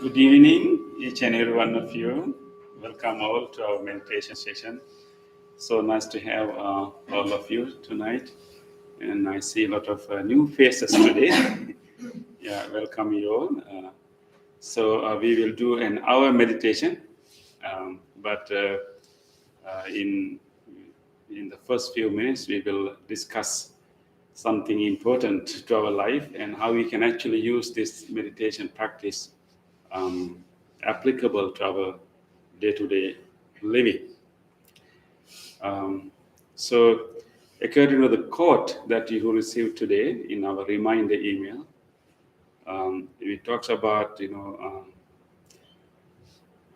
Good evening, each and every one of you. Welcome all to our meditation session. So nice to have all of you tonight. And I see a lot of new faces today. Yeah, welcome you all. So we will do an hour meditation, but in the first few minutes we will discuss something important to our life and how we can actually use this meditation practice um, applicable to our day-to-day living. Um, so, according to the quote that you received today in our reminder email, it talks about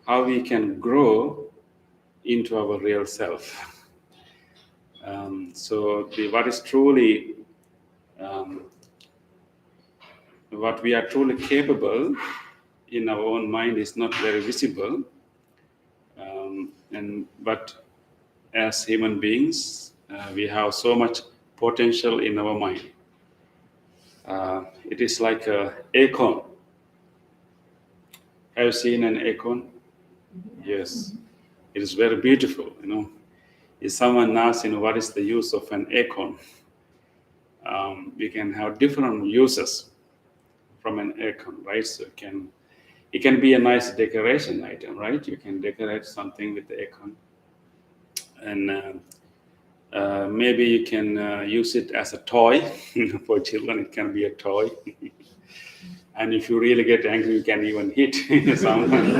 how we can grow into our real self. What is truly um, what we are truly capable in our own mind is not very visible, and but as human beings, we have so much potential in our mind. It is like a acorn. Have you seen an acorn? Yes, it is very beautiful. If someone asks, what is the use of an acorn? We can have different uses from an acorn, right? So it can be a nice decoration item, right? You can decorate something with the acorn, and maybe you can use it as a toy. For children, it can be a toy. And if you really get angry, you can even hit someone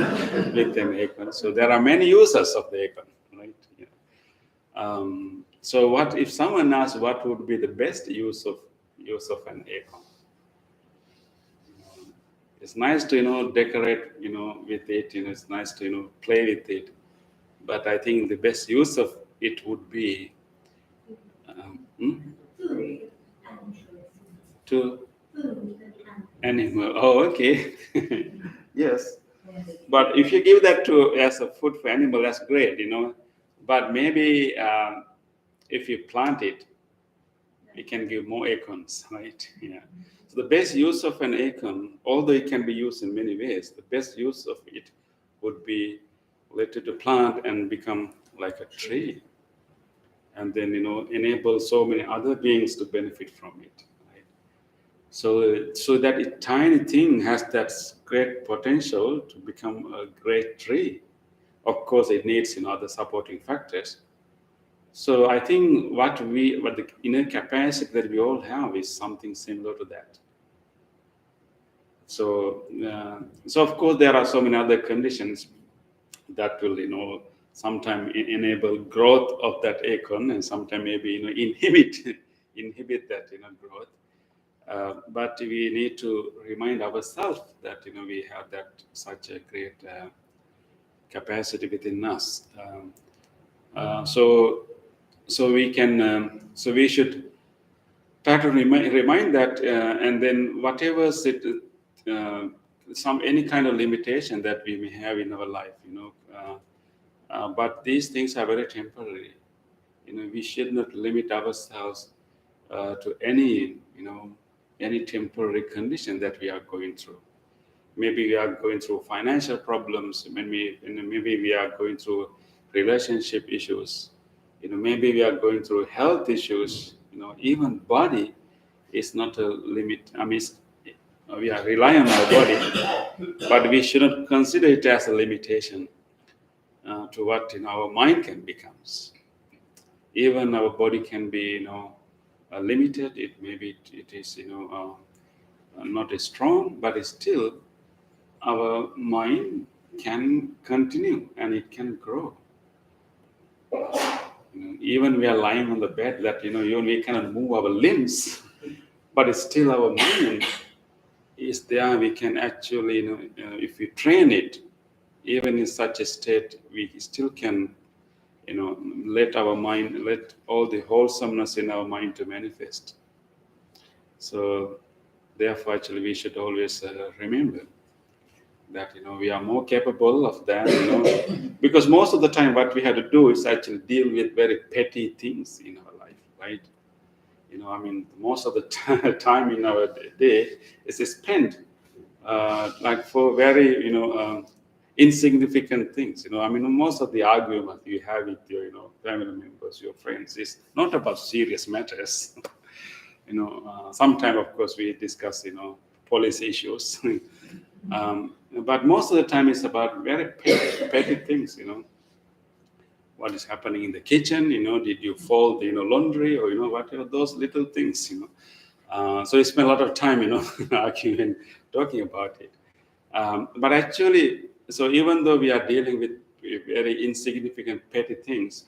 with an acorn. So there are many uses of the acorn, right? Yeah. So what if someone asks what would be the best use of an acorn? It's nice to decorate with it. It's nice to play with it. But I think the best use of it would be to animal. Oh, okay. Yes. But if you give that to as a food for animal, that's great. But maybe if you plant it, it can give more acorns, right? Yeah. So the best use of an acorn, although it can be used in many ways, the best use of it would be let it to plant and become like a tree, and then enable so many other beings to benefit from it. Right? So that a tiny thing has that great potential to become a great tree. Of course, it needs other supporting factors. So I think what the inner capacity that we all have is something similar to that. So of course there are so many other conditions that will sometime enable growth of that acorn, and sometime maybe inhibit that growth. But we need to remind ourselves that we have that such a great capacity within us. So we can so we should try to remind that, and then whatever uh, some any kind of limitation that we may have in our life, but these things are very temporary. We should not limit ourselves to any temporary condition that we are going through. Maybe we are going through financial problems. Maybe we are going through relationship issues. Maybe we are going through health issues. Even body is not a limit. I mean, we are relying on our body, but we shouldn't consider it as a limitation to what our mind can become. Even our body can be limited. It maybe it is not as strong, but it's still our mind can continue and it can grow. Even we are lying on the bed, that even we cannot move our limbs, but it's still our mind is there. We can actually, if we train it, even in such a state, we still can, let our mind, let all the wholesomeness in our mind to manifest. So, therefore, actually, we should always remember that we are more capable of that, because most of the time what we have to do is actually deal with very petty things in our life, right? I mean, most of the time in our day is spent like for very, insignificant things. I mean, most of the argument you have with your, family members, your friends, is not about serious matters. Sometime, of course, we discuss, policy issues. But most of the time, it's about very petty things. What is happening in the kitchen? Did you fold, laundry, or whatever, those little things. So we spend a lot of time, arguing, talking about it. But actually, so even though we are dealing with very insignificant petty things,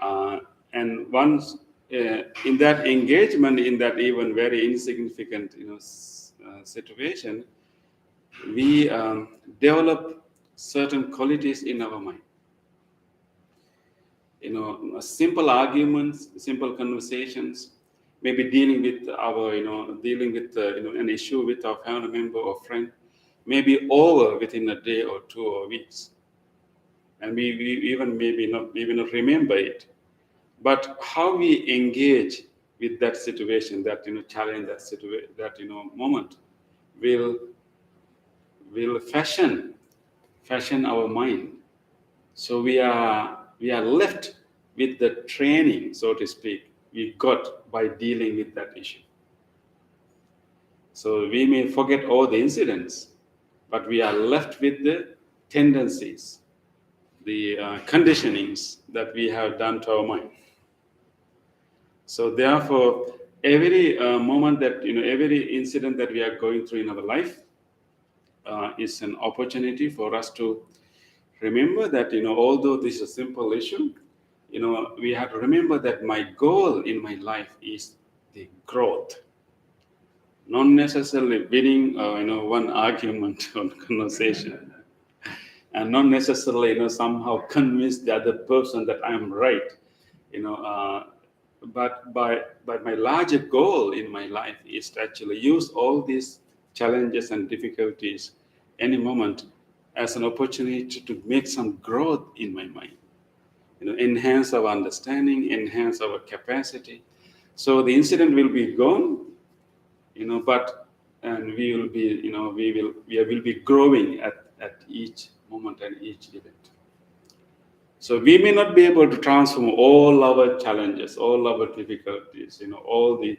and once in that engagement, in that even very insignificant, situation, we develop certain qualities in our mind. Simple arguments, simple conversations, maybe dealing with an issue with our family member or friend, maybe over within a day or 2 or weeks, and we even maybe not remember it. But how we engage with that situation, that challenge, that situation, that moment, will fashion our mind. So we are left with the training, so to speak, we got by dealing with that issue. So we may forget all the incidents, but we are left with the tendencies, the conditionings that we have done to our mind. So therefore, every moment that, every incident that we are going through in our life is an opportunity for us to remember that, although this is a simple issue, we have to remember that my goal in my life is the growth, not necessarily winning, one argument or conversation, and not necessarily, somehow convince the other person that I'm right, but my larger goal in my life is to actually use all these challenges and difficulties any moment as an opportunity to make some growth in my mind, enhance our understanding, enhance our capacity. So the incident will be gone, but and we will be, we will be growing at each moment and each event. So we may not be able to transform all our challenges, all our difficulties, all the,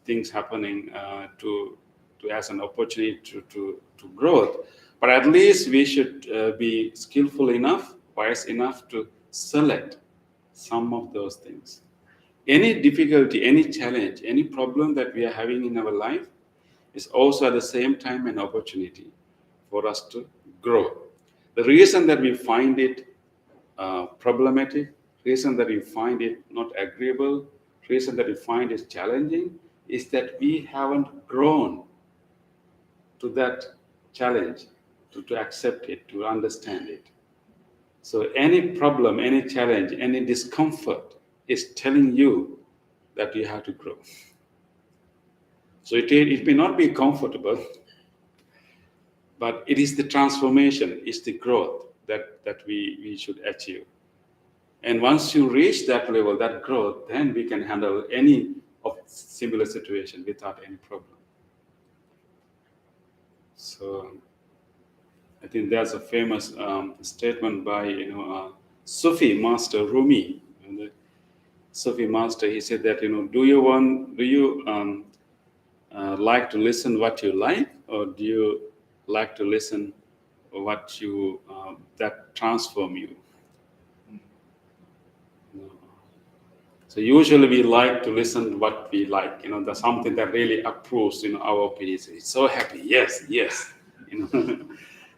things happening to as an opportunity to growth. But at least we should be skillful enough, wise enough to select some of those things. Any difficulty, any challenge, any problem that we are having in our life is also at the same time an opportunity for us to grow. The reason that we find it problematic, reason that we find it not agreeable, reason that we find it challenging, is that we haven't grown to that challenge, to accept it, to understand it. So any problem, any challenge, any discomfort is telling you that you have to grow. So it may not be comfortable, but it is the transformation, it's the growth that we should achieve. And once you reach that level, that growth, then we can handle any of similar situation without any problem. So I think there's a famous statement by Sufi master Rumi. The Sufi master, he said that do you like to listen what you like, or do you like to listen what you that transform you? So usually we like to listen what we like. There's something that really approves our opinion. It's so happy. Yes.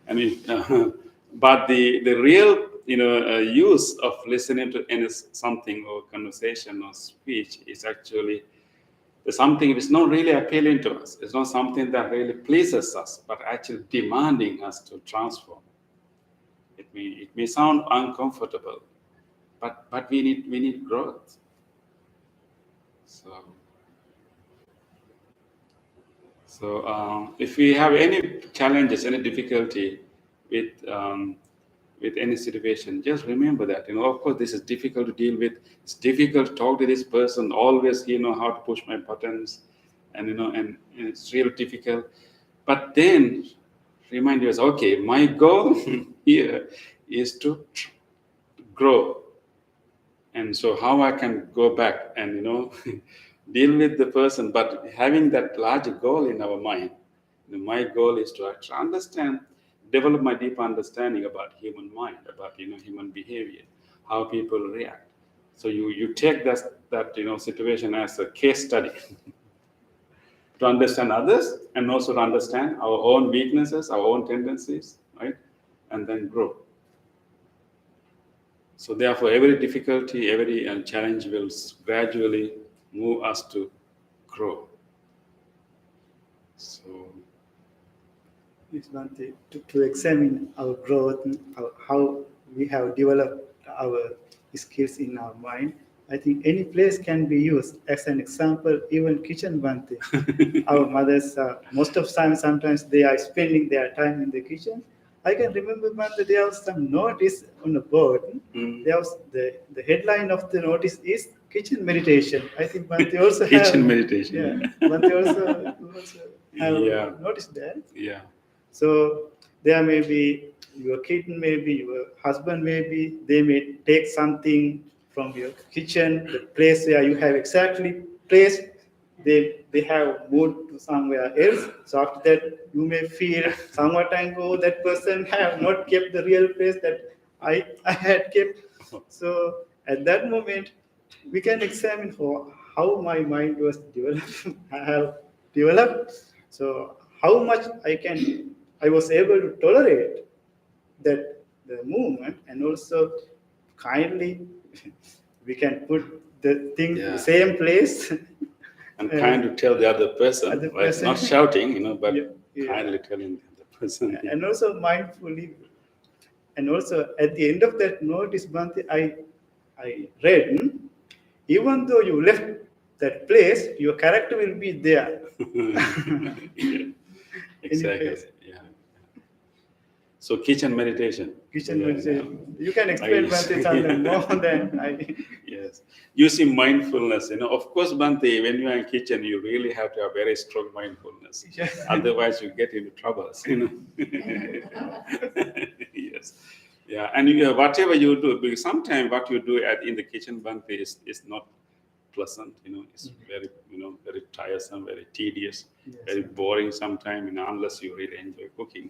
I mean, but the real use of listening to any something or conversation or speech is actually something which is not really appealing to us. It's not something that really pleases us, but actually demanding us to transform. It may sound uncomfortable, but we need growth. So if we have any challenges, any difficulty with any situation, just remember that of course this is difficult to deal with. It's difficult to talk to this person. Always how to push my buttons, and and it's real difficult. But then remind yourself, okay, my goal here is to grow. And so how I can go back and, deal with the person, but having that larger goal in our mind. My goal is to actually understand, develop my deep understanding about human mind, about, human behavior, how people react. So you take that situation as a case study to understand others and also to understand our own weaknesses, our own tendencies, right? And then grow. So therefore, every difficulty, every challenge will gradually move us to grow. So It's one thing to examine our growth, how we have developed our skills in our mind. I think any place can be used as an example, even kitchen Bhante. Our mothers, most of time, sometimes they are spending their time in the kitchen. I can remember Bhante, there was some notice on the board. There was the headline of the notice is kitchen meditation. I think Bhante also kitchen have, meditation. Yeah, Bhante also have noticed that. Yeah. So there may be your kid, maybe your husband, maybe they may take something from your kitchen, the place where you have exactly placed. They have moved to somewhere else. So after that, you may feel somewhat ago that person have not kept the real place that I had kept. So at that moment, we can examine how my mind was developed. I have developed. So how much I was able to tolerate that the movement, and also kindly we can put the thing in the same place and kind to tell the other person, right? Not shouting, but Yeah. kindly telling the other person. And also mindfully. And also at the end of that notice, Bhante, I read, even though you left that place, your character will be there. Exactly. Yeah. So kitchen meditation. Kitchen meditation. You can explain Bhante something more than I. Yes. Using mindfulness, of course, Bhante, when you are in kitchen, you really have to have very strong mindfulness. Otherwise, you get into troubles, Yes. Yeah. And whatever you do, because sometimes what you do in the kitchen, Bhante, is not pleasant, it's very, very tiresome, very tedious, very boring sometimes, unless you really enjoy cooking.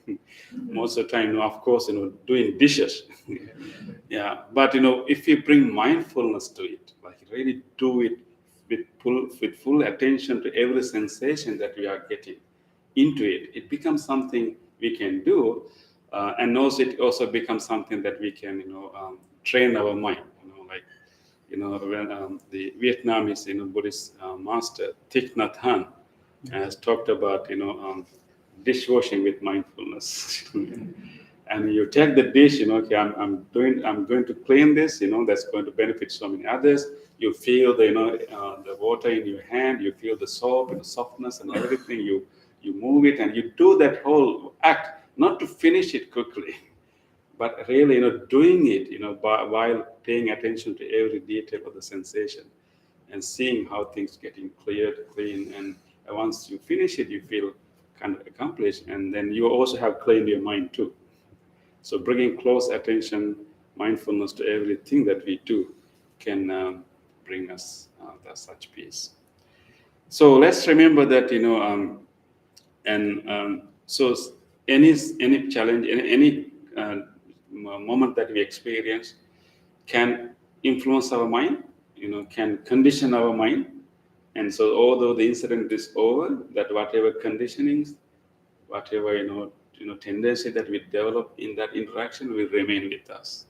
Most of the time, of course, doing dishes. Yeah. But, if you bring mindfulness to it, like really do it with full attention to every sensation that we are getting into it, it becomes something we can do. And also it also becomes something that we can, train our mind, like, when the Vietnamese, Buddhist master Thich Nhat Hanh has talked about, dishwashing with mindfulness. And you take the dish, okay, I'm going to clean this, that's going to benefit so many others. You feel the, the water in your hand, you feel the soap and the softness and everything. You move it and you do that whole act, not to finish it quickly, but really, doing it, while paying attention to every detail of the sensation and seeing how things getting cleared, clean, and once you finish it, you feel kind of accomplished, and then you also have cleaned your mind too. So bringing close attention, mindfulness to everything that we do can bring us such peace. So let's remember that, so any challenge, any moment that we experience can influence our mind, can condition our mind. And so although the incident is over, that whatever conditionings, whatever tendency that we develop in that interaction will remain with us,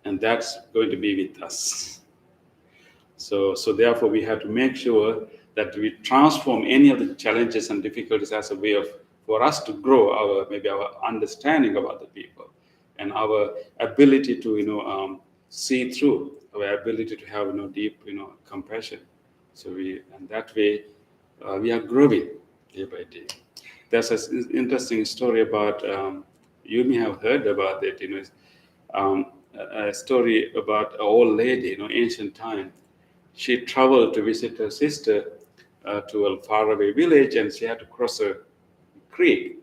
and that's going to be with us. So therefore we have to make sure that we transform any of the challenges and difficulties as a way of for us to grow our understanding of other people, and our ability to see through, our ability to have deep compassion. So and that way we are growing day by day. There's an interesting story about you may have heard about it. A story about an old lady, ancient time. She traveled to visit her sister to a faraway village, and she had to cross a creek.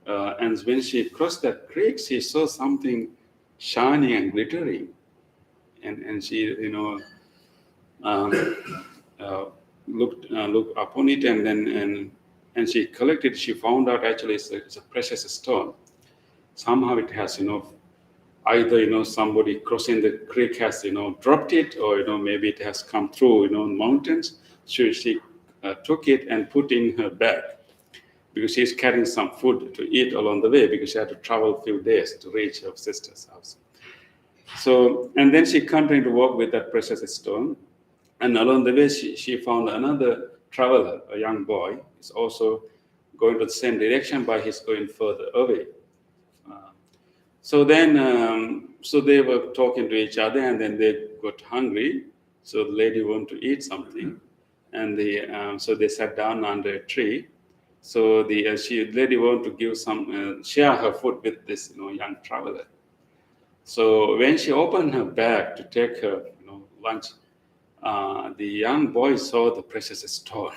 And when she crossed that creek, she saw something shiny and glittering. And she, um, uh, looked upon it, and then and she collected. She found out actually it's a precious stone. Somehow it has, either somebody crossing the creek has dropped it, or maybe it has come through mountains. So she took it and put in her bag, because she's carrying some food to eat along the way, because she had to travel a few days to reach her sister's house. So, and then she continued to walk with that precious stone. And along the way, she found another traveler, a young boy, is also going to the same direction, but he's going further away. So then, so they were talking to each other, and then they got hungry. So the lady wanted to eat something, and so they sat down under a tree. So the lady wanted to give some share her food with this young traveler. So when she opened her bag to take her lunch, the young boy saw the precious stone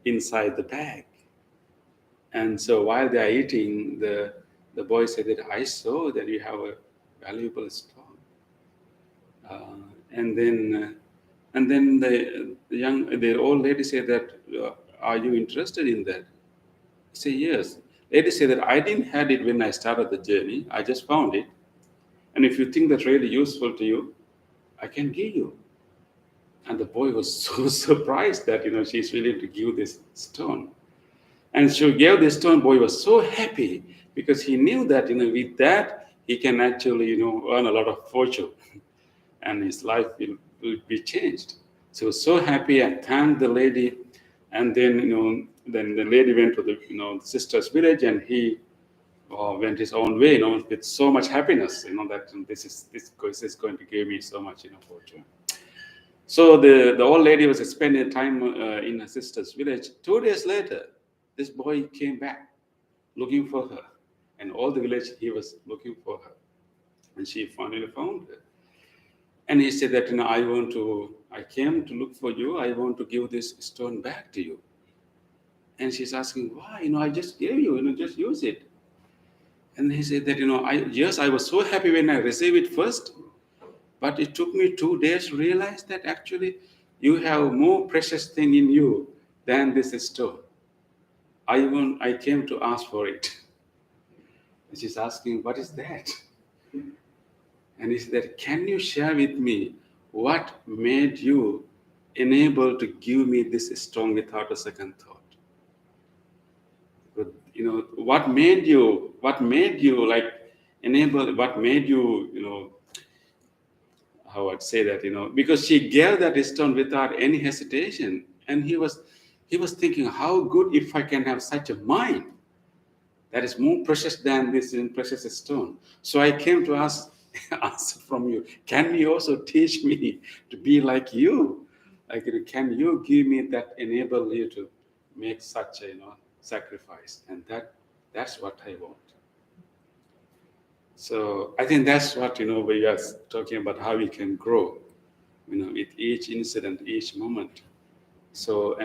inside the bag. And so while they are eating, the boy said that I saw that you have a valuable stone. And then the old lady said that, are you interested in that? He said, yes. Lady said that I didn't have it when I started the journey. I just found it. And if you think that's really useful to you, I can give you. And the boy was so surprised that she's willing to give this stone. And she gave the stone. Boy was so happy, because he knew that with that he can actually earn a lot of fortune, and his life will be changed. So he was so happy and thanked the lady. And then then the lady went to the sister's village, and he went his own way, with so much happiness, that this is going to give me so much fortune. So the old lady was spending time in her sister's village. 2 days later, this boy came back looking for her, and all the village he was looking for her, and she finally found her. And he said that I came to look for you. I want to give this stone back to you. And she's asking, why? I just gave you. Just use it. And he said that I was so happy when I received it first, but it took me 2 days to realize that actually you have more precious thing in you than this stone. I came to ask for it. And she's asking, what is that? And he said, can you share with me what made you enable to give me this stone without a second thought? But, what made you like enable, what made you, how I'd say that, because she gave that stone without any hesitation. And he was thinking, how good if I can have such a mind that is more precious than this precious stone. So I came to ask from you, can you also teach me to be like you? Like, can you give me that enable you to make such a sacrifice? And that's what I want. So I think that's what we are talking about, how we can grow, with each incident, each moment. So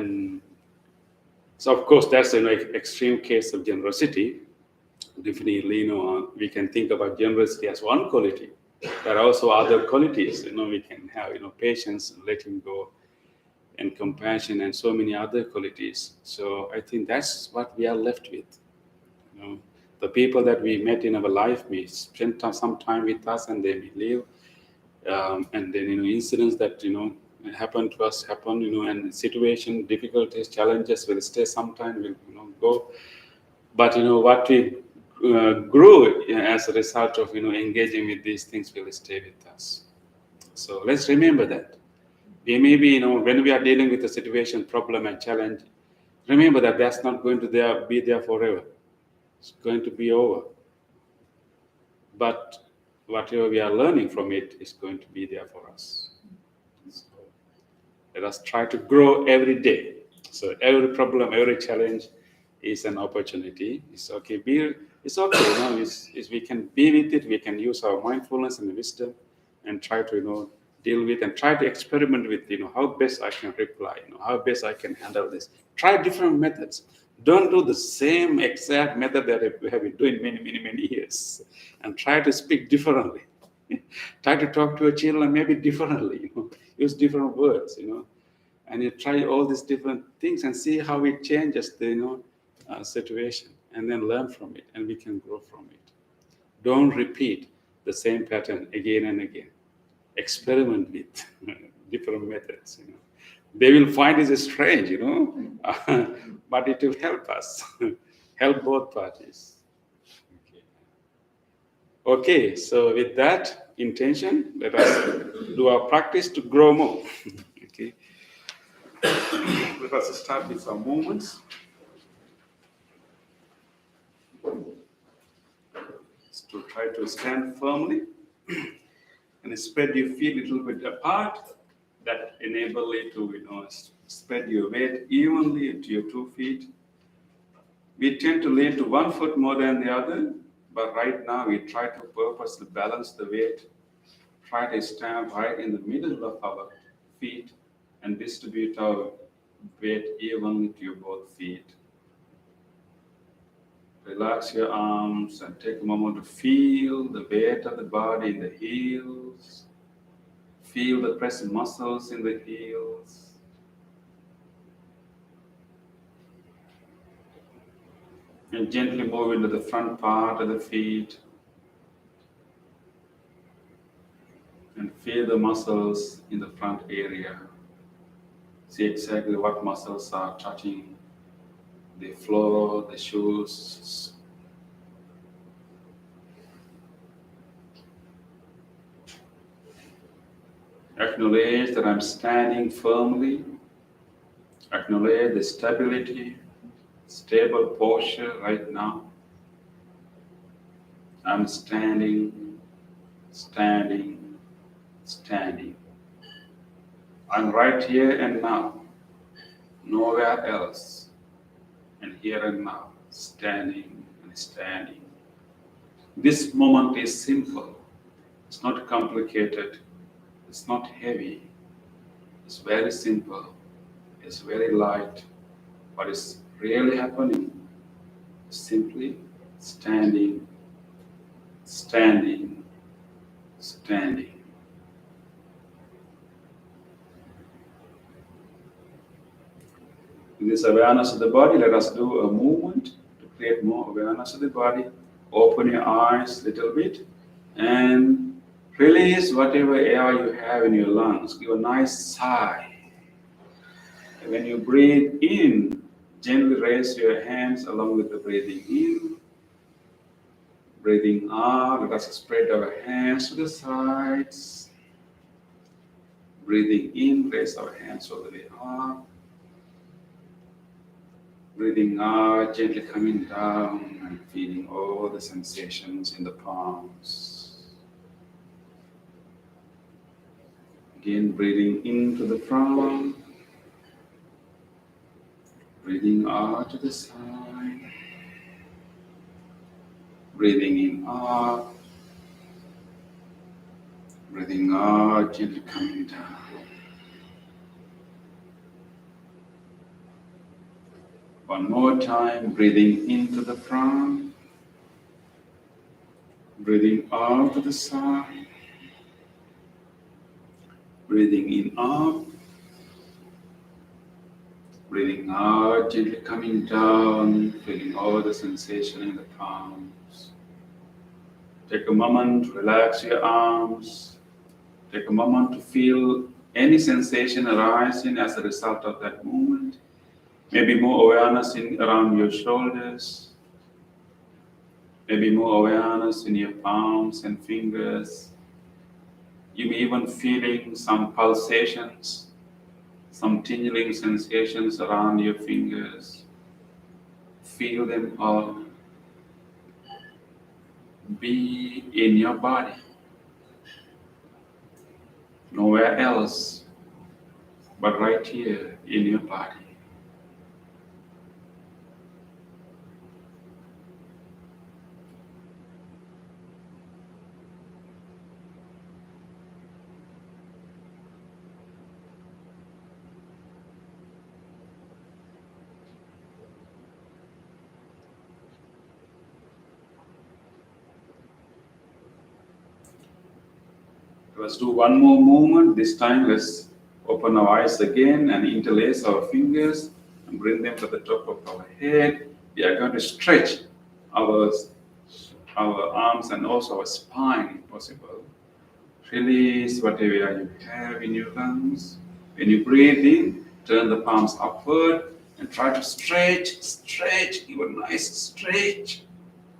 of course that's an extreme case of generosity. Definitely, we can think about generosity as one quality. There are also other qualities, we can have, patience, letting go, and compassion, and so many other qualities. So I think that's what we are left with. The people that we met in our life may spend some time with us, and they may leave. And then, incidents that, happen to us happen, and situation, difficulties, challenges will stay sometime, will, go. But, what we grew as a result of, engaging with these things will stay with us. So let's remember that. We may be, when we are dealing with a situation, problem, and challenge, remember that that's not going to be there forever. It's going to be over. But whatever we are learning from it is going to be there for us. So let us try to grow every day. So every problem, every challenge is an opportunity. It's okay. It's okay. We can be with it. We can use our mindfulness and wisdom and try to deal with and try to experiment with how best I can reply. How best I can handle this. Try different methods. Don't do the same exact method that we have been doing many years, and try to speak differently. Try to talk to your children maybe differently, use different words, and you try all these different things and see how it changes the, situation, and then learn from it, and we can grow from it. Don't repeat the same pattern again and again. Experiment with different methods. They will find it strange, but it will help us, help both parties. Okay, so with that intention, let us do our practice to grow more. Okay, let us start with some movements. To try to stand firmly and spread your feet a little bit apart. That enable you to spread your weight evenly to your 2 feet. We tend to lean to one foot more than the other, but right now we try to purposely balance the weight. Try to stand right in the middle of our feet and distribute our weight evenly to your both feet. Relax your arms and take a moment to feel the weight of the body in the heels. Feel the pressing muscles in the heels. And gently move into the front part of the feet. And feel the muscles in the front area. See exactly what muscles are touching the floor, the shoes. Acknowledge that I'm standing firmly. Acknowledge the stability, stable posture right now. I'm standing, standing, standing. I'm right here and now, nowhere else. And here and now, standing and standing. This moment is simple. It's not complicated. It's not heavy. It's very simple. It's very light. What is really happening is simply standing, standing, standing. In this awareness of the body, let us do a movement to create more awareness of the body. Open your eyes a little bit and release whatever air you have in your lungs. Give a nice sigh. And when you breathe in, gently raise your hands along with the breathing in. Breathing out, let us spread our hands to the sides. Breathing in, raise our hands all the way up. Breathing out, gently coming down and feeling all the sensations in the palms. Again, breathing into the front. Breathing out to the side. Breathing in up. Breathing out, gently coming down. One more time, breathing into the front. Breathing out to the side. Breathing in up. Breathing out, gently coming down, feeling all the sensation in the palms. Take a moment to relax your arms. Take a moment to feel any sensation arising as a result of that movement. Maybe more awareness around your shoulders. Maybe more awareness in your palms and fingers. You may even feeling some pulsations, some tingling sensations around your fingers. Feel them all. Be in your body. Nowhere else, but right here in your body. Let's do one more movement. This time, let's open our eyes again and interlace our fingers and bring them to the top of our head. We are going to stretch our arms and also our spine if possible. Release whatever you have in your lungs. When you breathe in, turn the palms upward and try to stretch, give a nice stretch.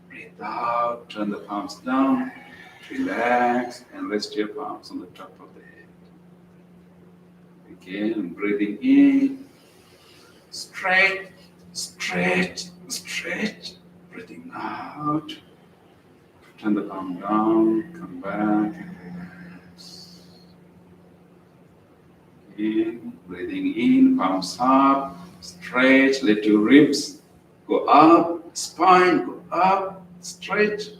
Breathe out, turn the palms down, relax, and rest your palms on the top of the head. Again, breathing in, stretch, breathing out. Turn the palm down, come back and relax. In, breathing in, palms up, stretch, let your ribs go up, spine go up, stretch.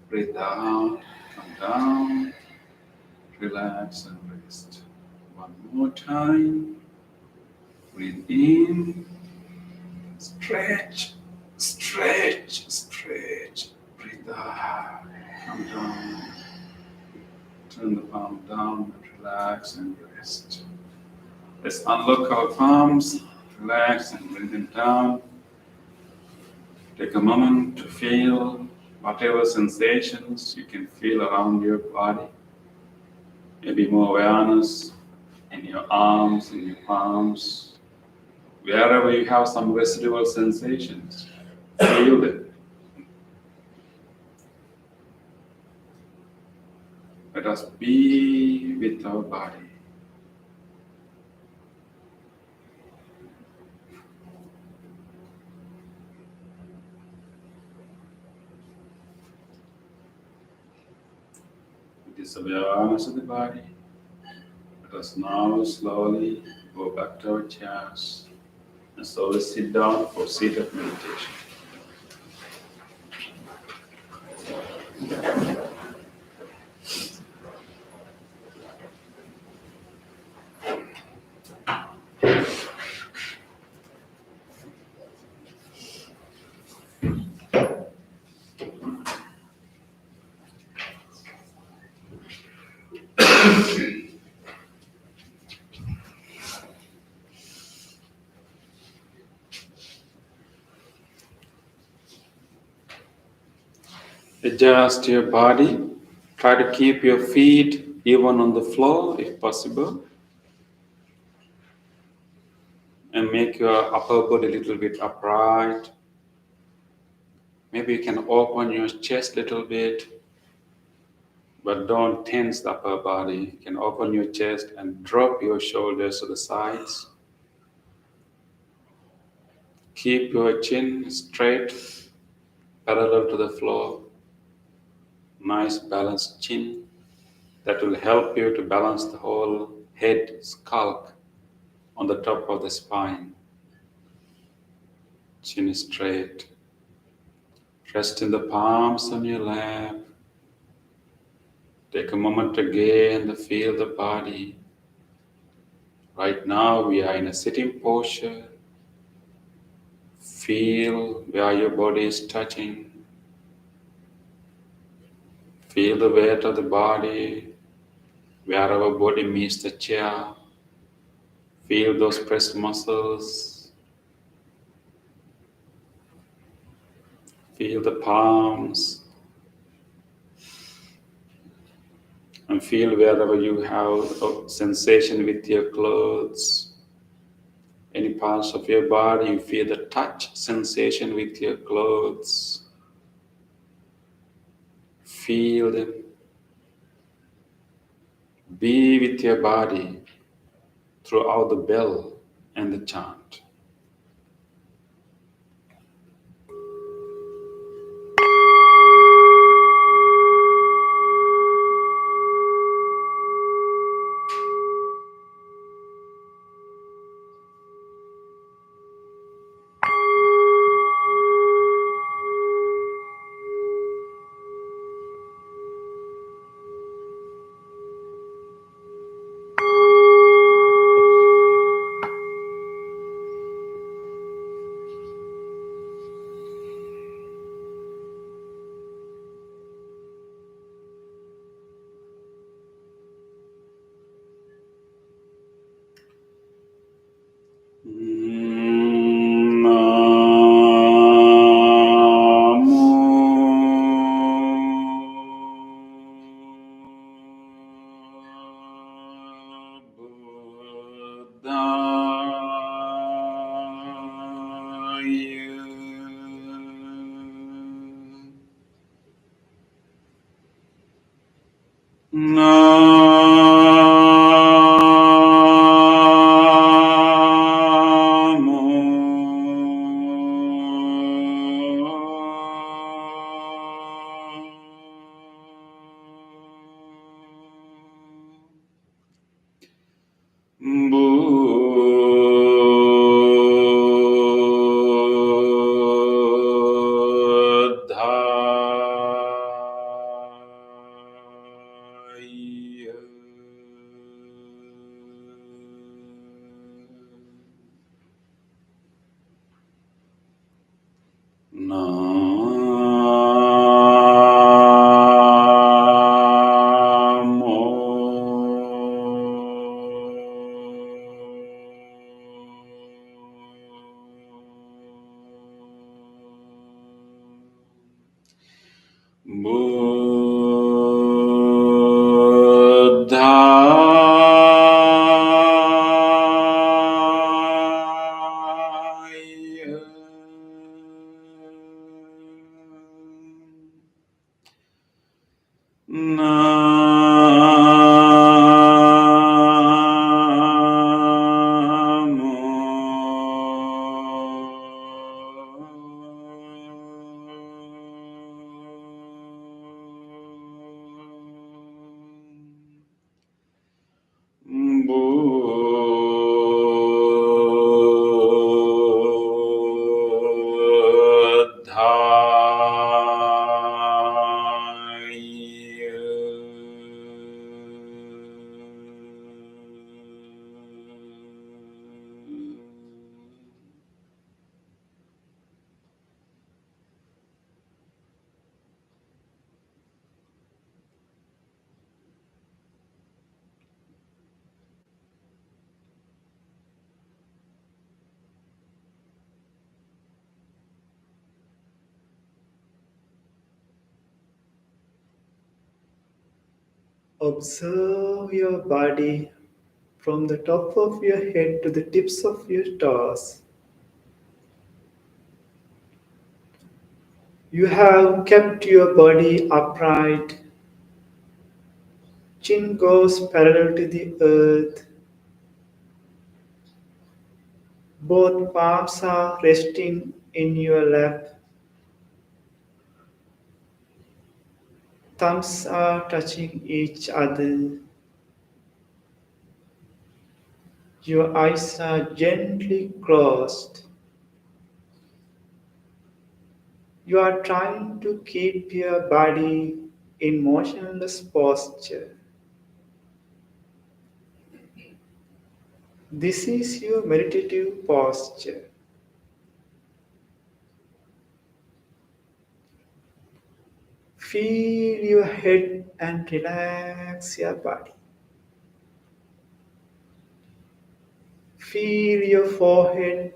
Breathe out, come down, relax and rest. One more time. Breathe in, stretch. Breathe out, come down. Turn the palm down and relax and rest. Let's unlock our palms, relax and bring them down. Take a moment to feel whatever sensations you can feel around your body. Maybe more awareness in your arms, in your palms. Wherever you have some residual sensations, feel them. Let us be with our body. With this awareness of the body, let us now slowly go back to our chairs and slowly sit down for seated meditation. Adjust your body. Try to keep your feet even on the floor if possible. And make your upper body a little bit upright. Maybe you can open your chest a little bit, but don't tense the upper body. You can open your chest and drop your shoulders to the sides. Keep your chin straight, parallel to the floor. Nice balanced chin. That will help you to balance the whole head, skull on the top of the spine. Chin straight. Rest in the palms on your lap. Take a moment again to feel the body. Right now we are in a sitting posture. Feel where your body is touching. Feel the weight of the body where our body meets the chair. Feel those pressed muscles. Feel the palms. And feel wherever you have a sensation with your clothes. Any parts of your body, you feel the touch sensation with your clothes. Feel them. Be with your body throughout the bell and the chant. Observe your body from the top of your head to the tips of your toes. You have kept your body upright. Chin goes parallel to the earth. Both palms are resting in your lap. Thumbs are touching each other. Your eyes are gently closed. You are trying to keep your body in motionless posture. This is your meditative posture. Feel your head and relax your body. Feel your forehead,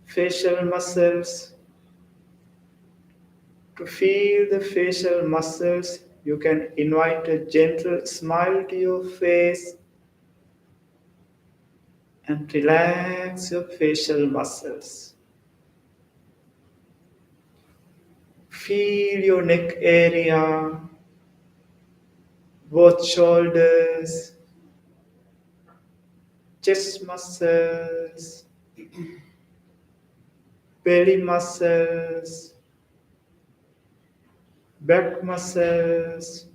facial muscles. To feel the facial muscles, you can invite a gentle smile to your face and relax your facial muscles. Feel your neck area, both shoulders, chest muscles, belly muscles, back muscles,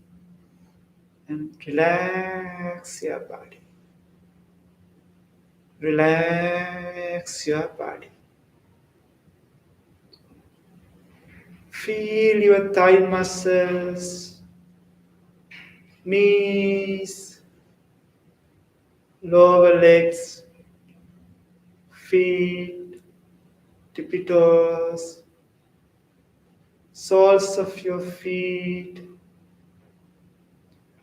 and relax your body. Relax your body. Feel your thigh muscles, knees, lower legs, feet, tippy toes, soles of your feet,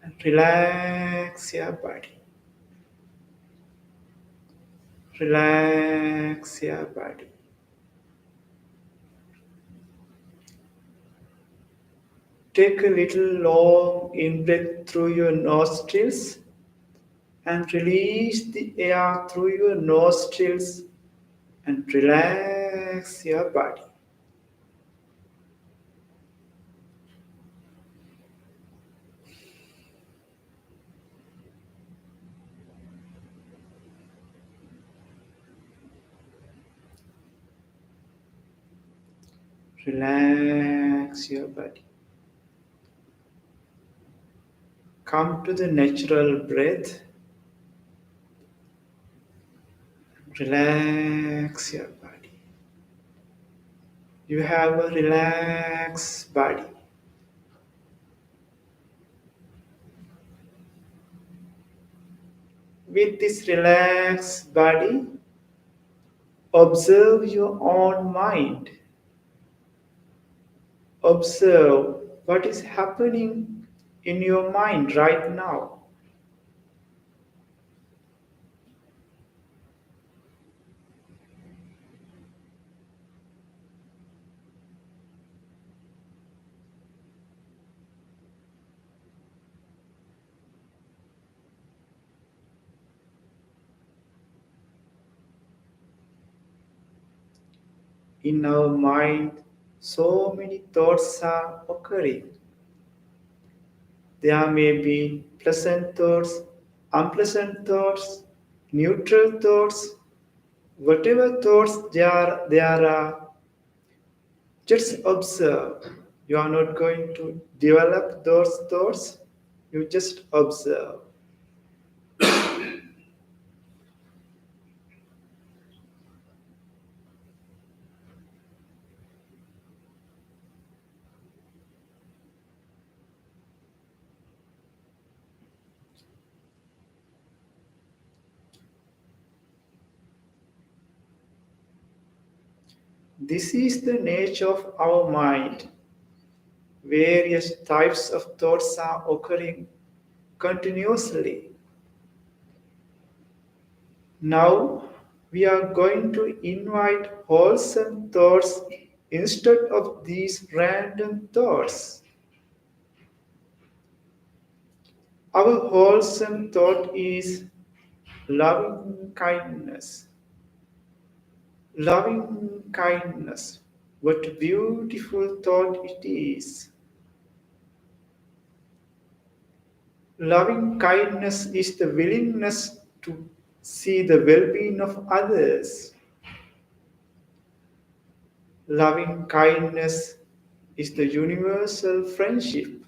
and relax your body. Relax your body. Take a little long in breath through your nostrils and release the air through your nostrils and relax your body. Relax your body. Come to the natural breath. Relax your body. You have a relaxed body. With this relaxed body, observe your own mind. Observe what is happening in your mind right now. In our mind, so many thoughts are occurring. There may be pleasant thoughts, unpleasant thoughts, neutral thoughts, whatever thoughts there are, just observe. You are not going to develop those thoughts, you just observe. This is the nature of our mind. Various types of thoughts are occurring continuously. Now we are going to invite wholesome thoughts instead of these random thoughts. Our wholesome thought is loving kindness. Loving kindness. What a beautiful thought it is. Loving kindness is the willingness to see the well being of others. Loving kindness is the universal friendship.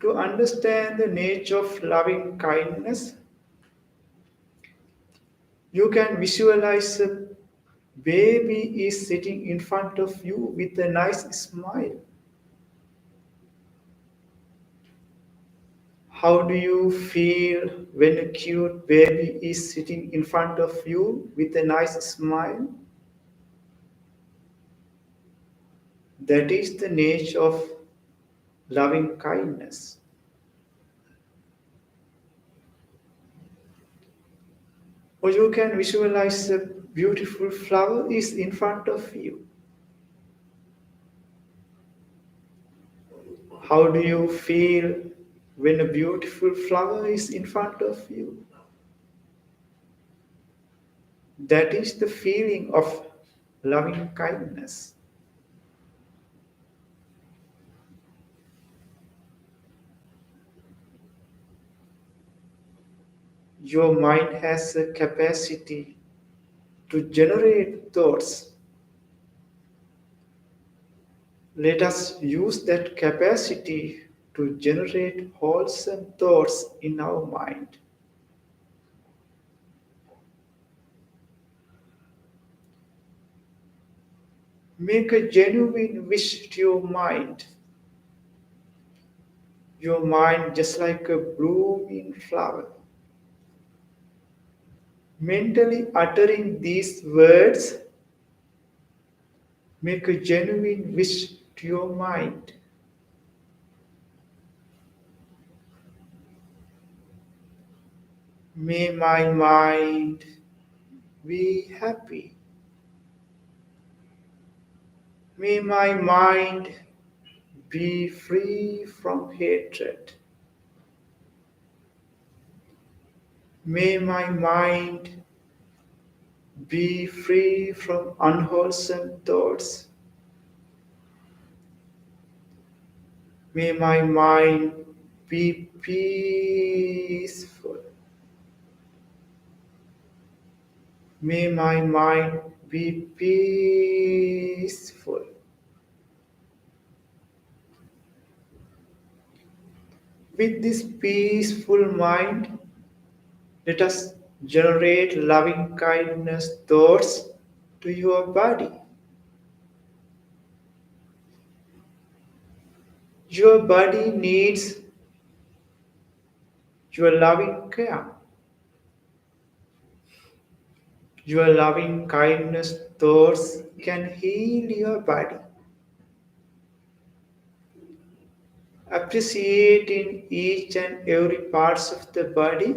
To understand the nature of loving kindness, you can visualize a baby is sitting in front of you with a nice smile. How do you feel when a cute baby is sitting in front of you with a nice smile? That is the nature of loving kindness. Or you can visualize a beautiful flower is in front of you. How do you feel when a beautiful flower is in front of you? That is the feeling of loving kindness. Your mind has a capacity to generate thoughts. Let us use that capacity to generate wholesome thoughts in our mind. Make a genuine wish to your mind. Your mind just like a blooming flower. Mentally uttering these words, make a genuine wish to your mind. May my mind be happy. May my mind be free from hatred. May my mind be free from unwholesome thoughts. May my mind be peaceful. May my mind be peaceful. With this peaceful mind, let us generate loving kindness thoughts to your body. Your body needs your loving care. Your loving kindness thoughts can heal your body. Appreciating each and every parts of the body,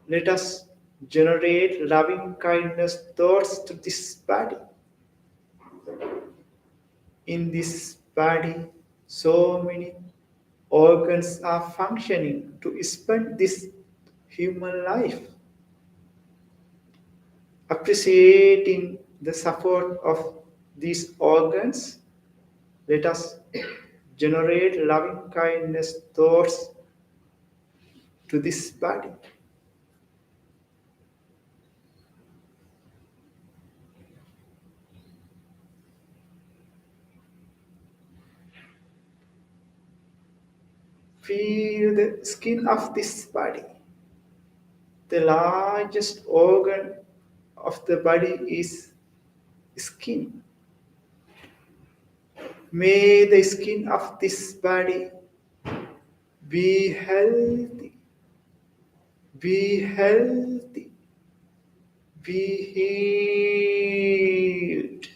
let us generate loving kindness thoughts to this body. In this body, so many organs are functioning to spend this human life. Appreciating the support of these organs, let us generate loving kindness thoughts to this body. Feel the skin of this body. The largest organ of the body is skin. May the skin of this body be healthy, be healthy, be healed,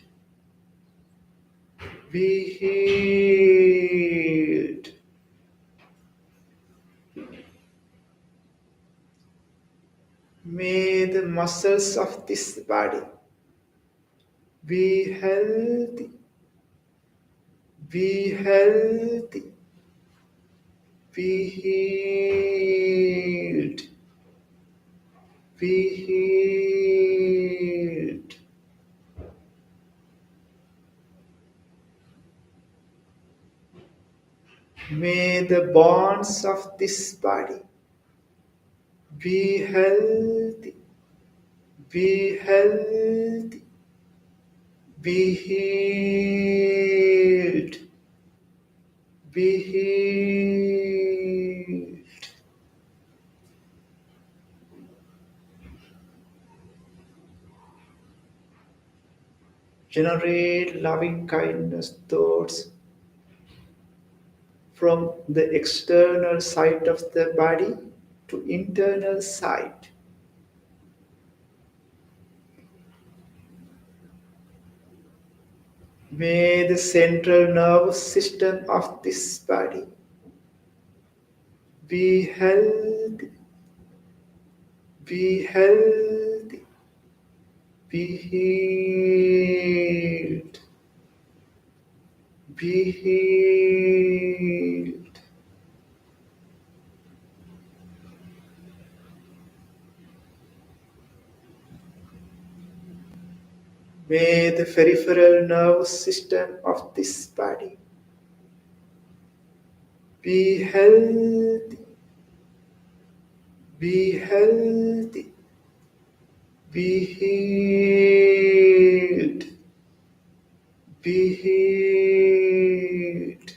be healed. May the muscles of this body be healthy, be healthy, be healed, be healed. May the bones of this body be healthy, be healthy, be healed, be healed. Generate loving kindness thoughts from the external side of the body to internal side. May the central nervous system of this body be healthy, be healthy, be healed, be healed. May the peripheral nervous system of this body be healthy, be healthy, be healed, be healed.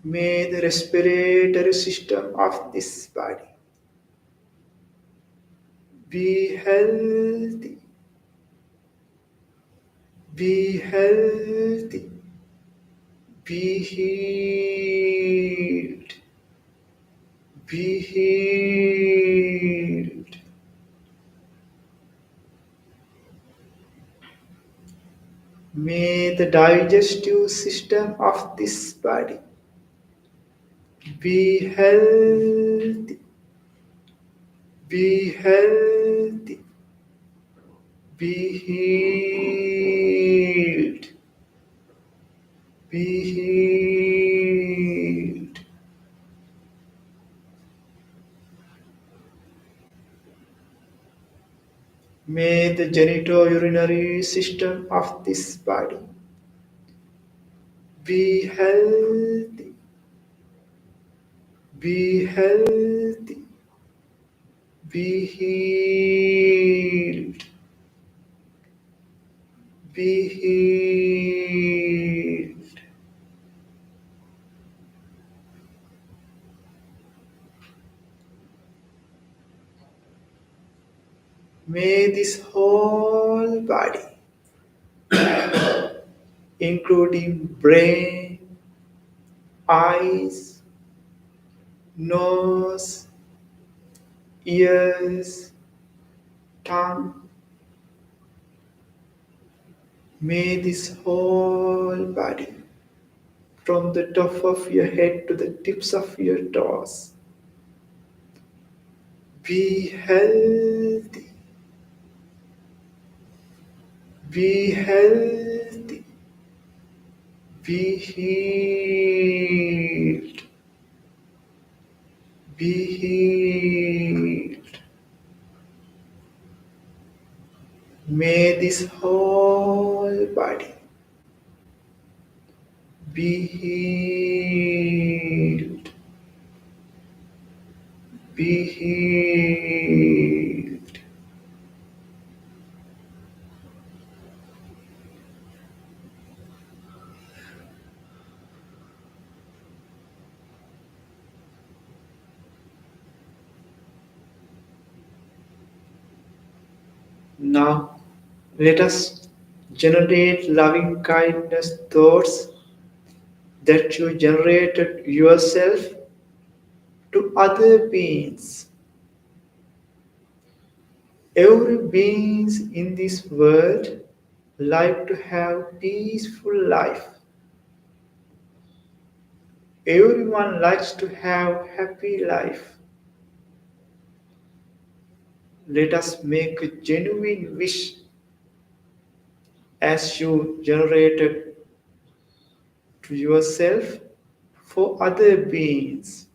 May the respiratory system of this body be healthy, be healthy, be healed, be healed. May the digestive system of this body be healthy, be healthy, be healed, be healed. May the genitourinary system of this body be healthy, Be healthy. Be healed. Be healed. May this whole body, including brain, eyes, nose, ears, tongue, may this whole body, from the top of your head to the tips of your toes, be healthy. Be healthy. Be healed. Be healed. May this whole body be healed. Be healed. Now, let us generate loving kindness thoughts that you generated yourself to other beings. Every being in this world like to have peaceful life. Everyone likes to have happy life. Let us make a genuine wish as you generated to yourself for other beings.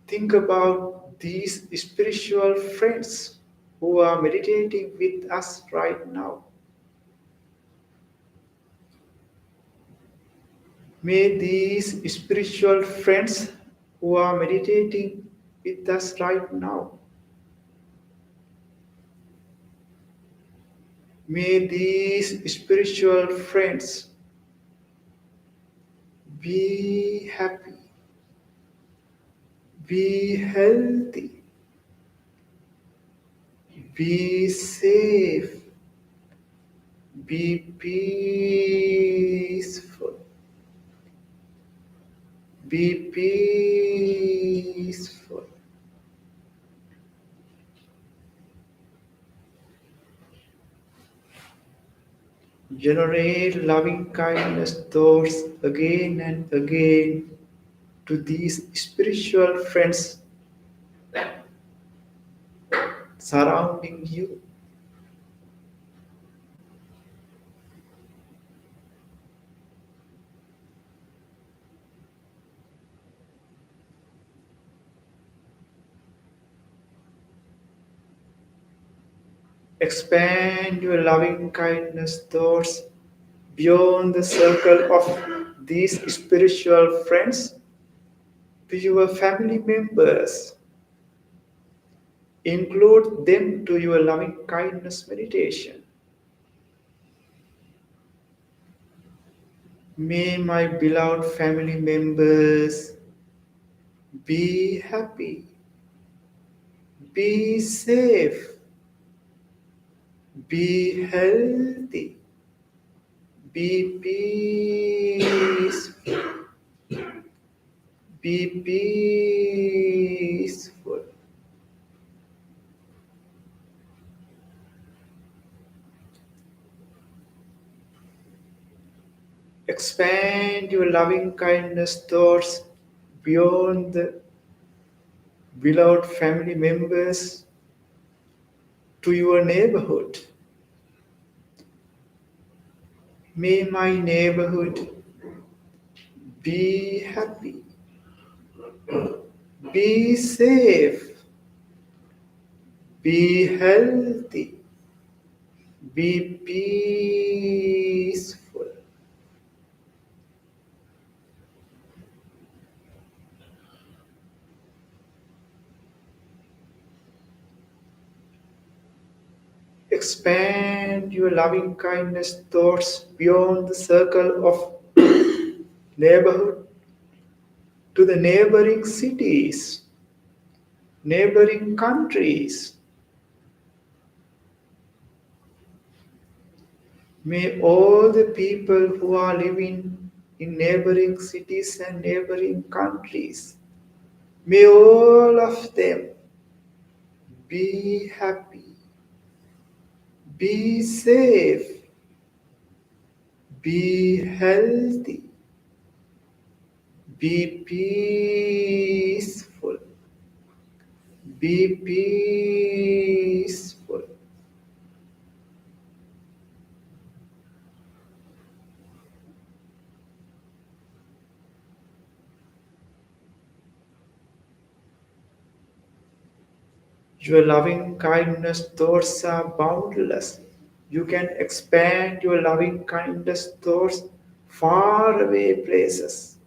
Think about these spiritual friends who are meditating with us right now. May these spiritual friends who are meditating with us right now, may these spiritual friends be happy, be healthy, be safe, be peaceful, be peaceful. Generate loving kindness thoughts again and again to these spiritual friends surrounding you. Expand your loving kindness thoughts beyond the circle of these spiritual friends to your family members. Include them to your loving kindness meditation. May my beloved family members be happy, be safe, be healthy, be peaceful, be peaceful. Expand your loving kindness thoughts beyond the beloved family members to your neighborhood. May my neighborhood be happy, be safe, be healthy, Be peaceful. Expand your loving kindness thoughts beyond the circle of neighborhood to the neighboring cities, neighboring countries. May all the people who are living in neighboring cities and neighboring countries, may all of them be happy, be safe, be healthy, be peaceful, be peaceful. Your loving kindness thoughts are boundless. You can expand your loving kindness thoughts far away places.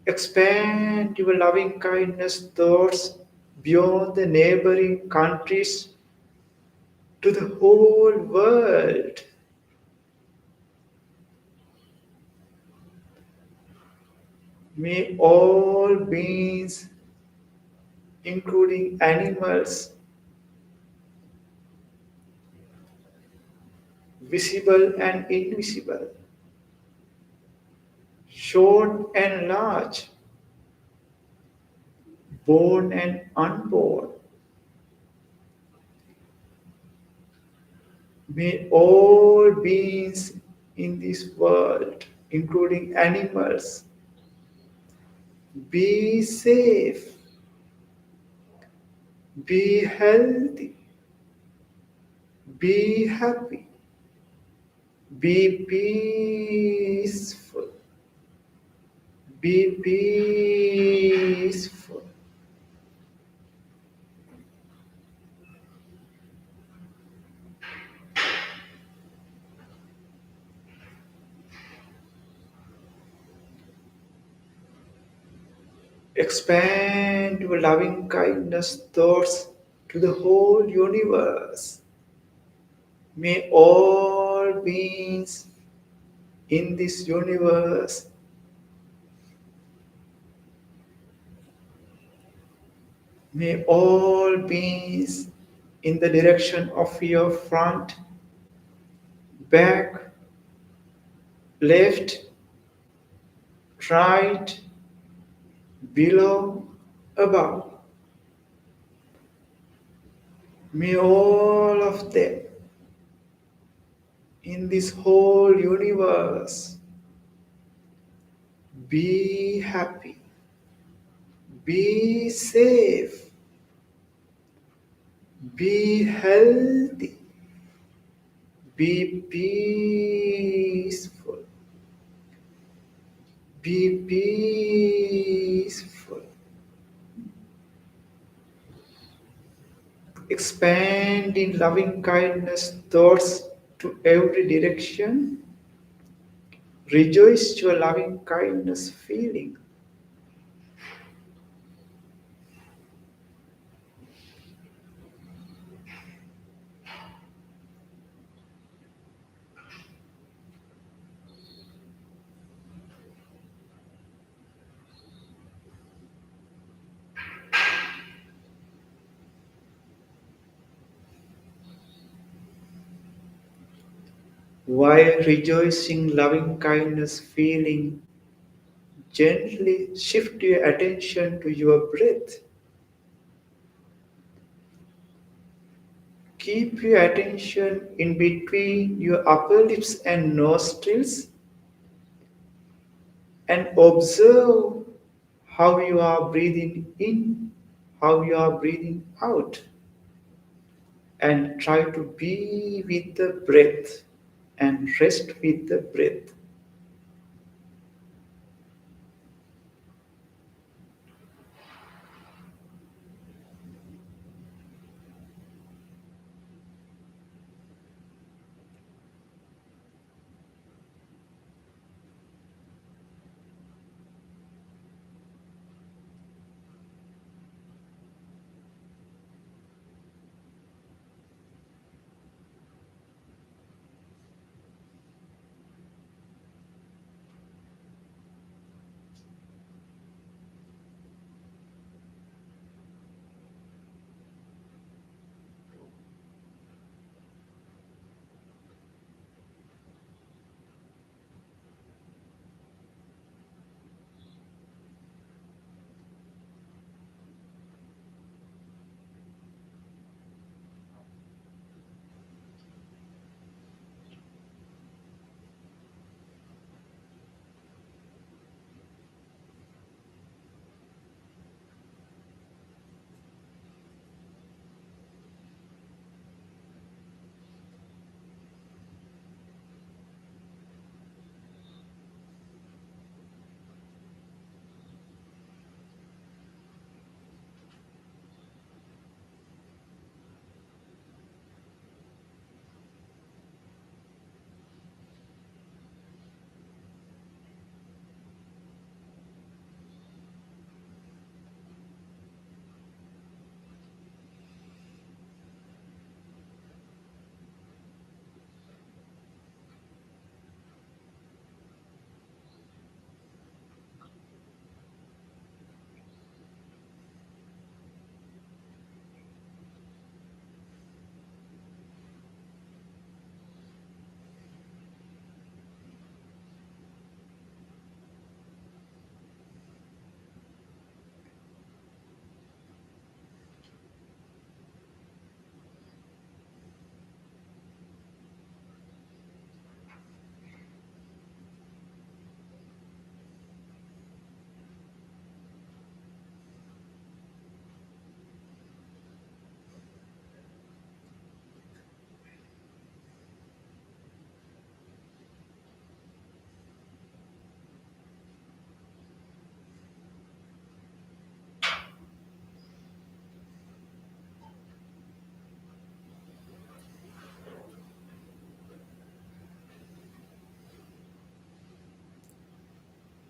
Expand your loving kindness thoughts beyond the neighboring countries to the whole world. May all beings, including animals, visible and invisible, short and large, born and unborn, may all beings in this world, including animals, be safe, be healthy, be happy, be peaceful, be peaceful. Expand your loving kindness thoughts to the whole universe. May all beings in this universe, may all beings in the direction of your front, back, left, right, below, above, may all of them in this whole universe be happy, be safe, be healthy, be peaceful, be peaceful. Expand in loving kindness thoughts to every direction. Rejoice your loving kindness feeling. While rejoicing loving kindness feeling, gently shift your attention to your breath. Keep your attention in between your upper lips and nostrils and observe how you are breathing in, how you are breathing out, and try to be with the breath and rest with the breath.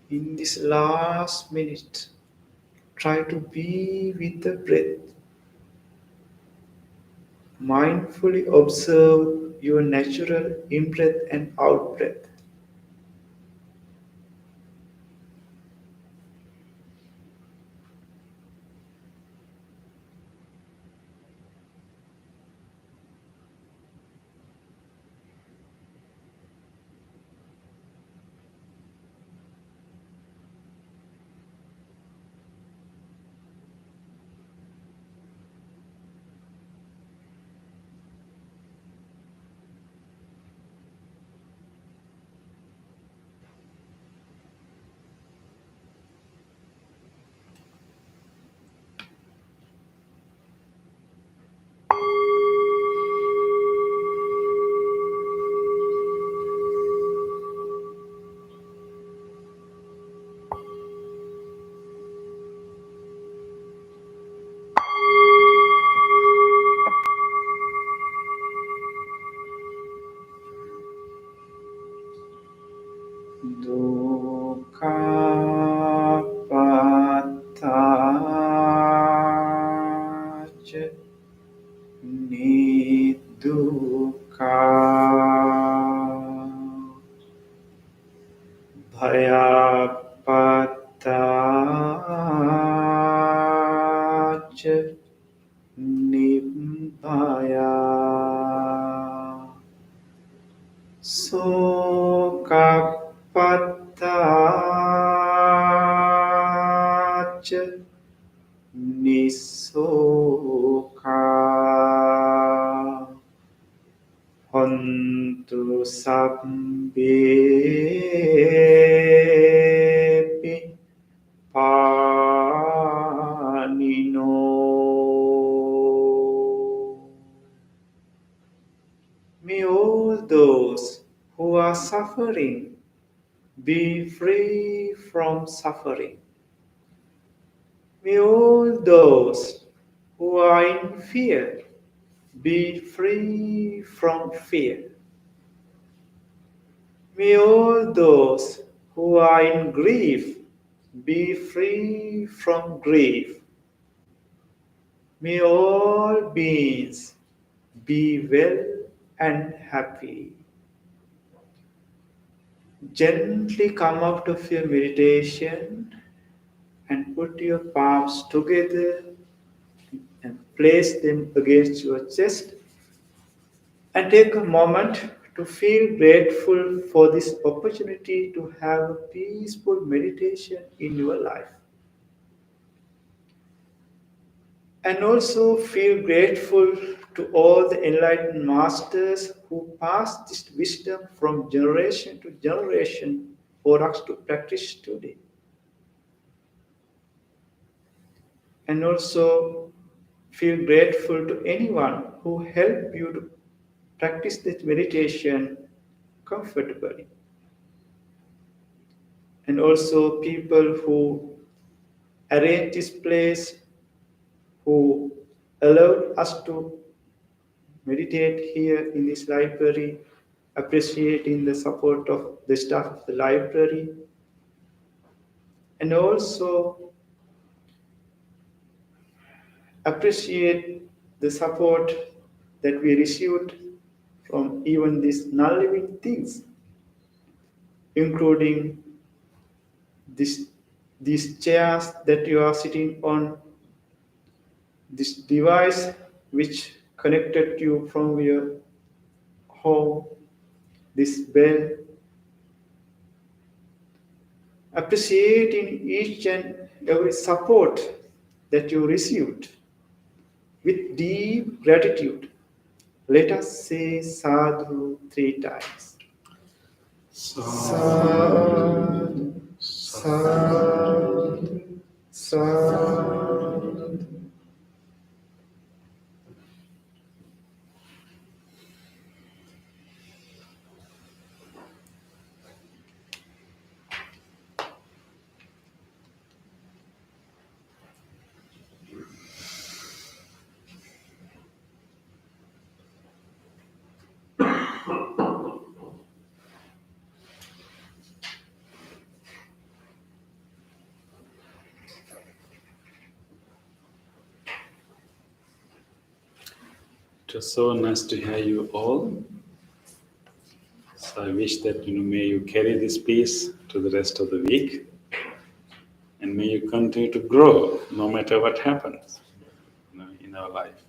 In this last minute, try to be with the breath. Mindfully observe your natural in breath and out breath. Dukkhapattacca nidukkha bhayapattacca nibbaya Sokapattacca nisoka hontu sabbepi panino. May all those who are suffering be free from suffering. May all those who are in fear be free from fear. May all those who are in grief be free from grief. May all beings be well and happy. Gently come out of your meditation and put your palms together and place them against your chest and take a moment to feel grateful for this opportunity to have a peaceful meditation in your life. And also feel grateful to all the enlightened masters who passed this wisdom from generation to generation for us to practice today. And also feel grateful to anyone who helped you to practice this meditation comfortably. And also people who arranged this place, who allowed us to meditate here in this library, appreciating the support of the staff of the library, and also appreciate the support that we received from even these non-living things, including these chairs that you are sitting on, this device which connected you from your home, this bell, appreciating each and every support that you received with deep gratitude. Let us say sadhu 3 times. Sadhu, sadhu, sadhu. was so nice to hear you all. So I wish that may you carry this peace to the rest of the week, and may you continue to grow no matter what happens in our life.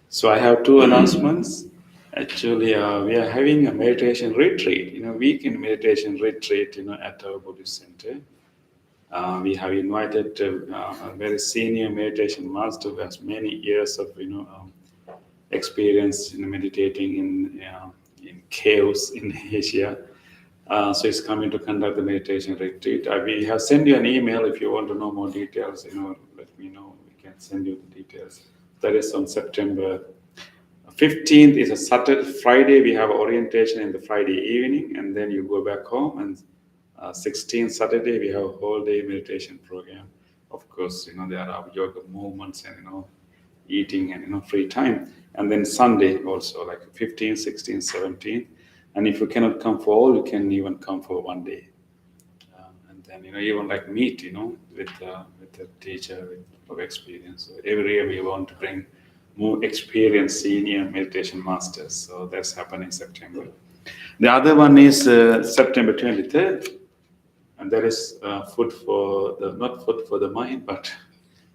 So I have two announcements. Actually, we are having a meditation retreat, weekend meditation retreat, at our Buddhist center. We have invited a very senior meditation master who has many years of, experience in meditating in caves in Asia. So he's coming to conduct the meditation retreat. We have sent you an email. If you want to know more details, let me know. We can send you the details. That is on September 15th. Is a Saturday, Friday. We have orientation in the Friday evening, and then you go back home. And 16th Saturday, we have a whole day meditation program. Of course, there are yoga movements and eating and free time. And then Sunday also, like 15th, 16th, 17th. And if you cannot come for all, you can even come for one day. And then, even like meet, with a teacher of experience. So every year we want to bring more experienced senior meditation masters. So that's happening in September. The other one is September 23rd. And that is not food for the mind, but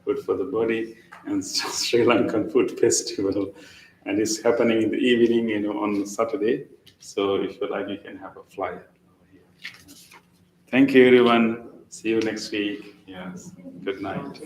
food for the body, and Sri Lankan food festival. And it's happening in the evening, on Saturday. So if you like, you can have a flyer over here. Thank you, everyone. See you next week. Yes. Good night.